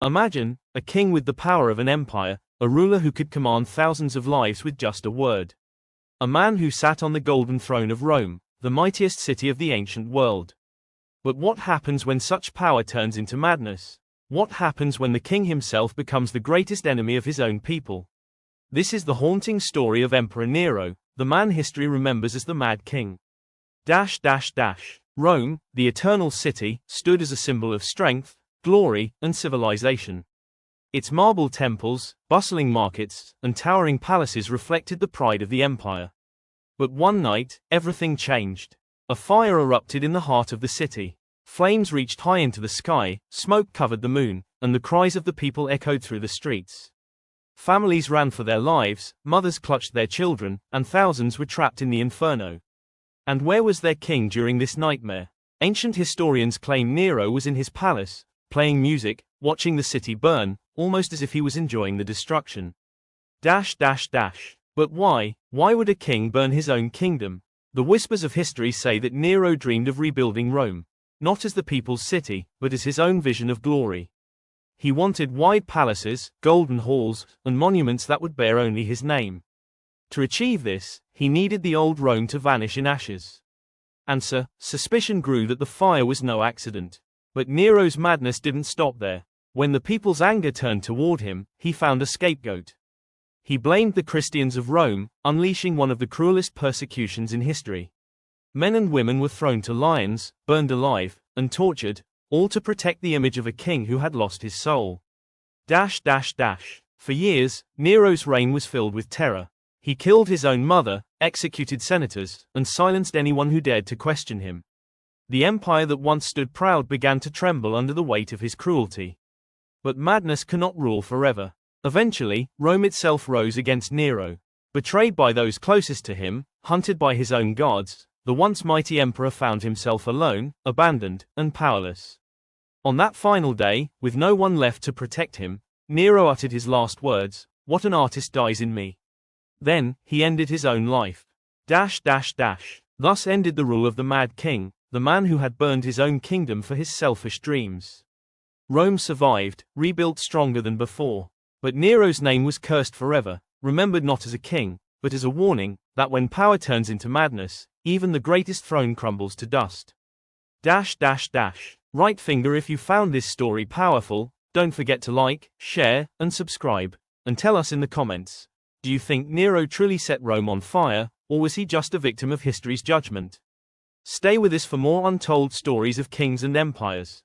Imagine, a king with the power of an empire, a ruler who could command thousands of lives with just a word. A man who sat on the golden throne of Rome, the mightiest city of the ancient world. But what happens when such power turns into madness? What happens when the king himself becomes the greatest enemy of his own people? This is the haunting story of Emperor Nero, the man history remembers as the Mad King. Rome, the eternal city, stood as a symbol of strength, glory, and civilization. Its marble temples, bustling markets, and towering palaces reflected the pride of the empire. But one night, everything changed. A fire erupted in the heart of the city. Flames reached high into the sky, smoke covered the moon, and the cries of the people echoed through the streets. Families ran for their lives, mothers clutched their children, and thousands were trapped in the inferno. And where was their king during this nightmare? Ancient historians claim Nero was in his palace, playing music, watching the city burn, almost as if he was enjoying the destruction. But why? Why would a king burn his own kingdom? The whispers of history say that Nero dreamed of rebuilding Rome, not as the people's city, but as his own vision of glory. He wanted wide palaces, golden halls, and monuments that would bear only his name. To achieve this, he needed the old Rome to vanish in ashes. And suspicion grew that the fire was no accident. But Nero's madness didn't stop there. When the people's anger turned toward him, he found a scapegoat. He blamed the Christians of Rome, unleashing one of the cruelest persecutions in history. Men and women were thrown to lions, burned alive, and tortured, all to protect the image of a king who had lost his soul. For years, Nero's reign was filled with terror. He killed his own mother, executed senators, and silenced anyone who dared to question him. The empire that once stood proud began to tremble under the weight of his cruelty. But madness cannot rule forever. Eventually, Rome itself rose against Nero. Betrayed by those closest to him, hunted by his own gods, the once mighty emperor found himself alone, abandoned, and powerless. On that final day, with no one left to protect him, Nero uttered his last words, "What an artist dies in me." Then, he ended his own life. Thus ended the rule of the Mad King, the man who had burned his own kingdom for his selfish dreams. Rome survived, rebuilt stronger than before. But Nero's name was cursed forever, remembered not as a king, but as a warning, that when power turns into madness, even the greatest throne crumbles to dust. Right finger if you found this story powerful, don't forget to like, share, and subscribe, and tell us in the comments. Do you think Nero truly set Rome on fire, or was he just a victim of history's judgment? Stay with us for more untold stories of kings and empires.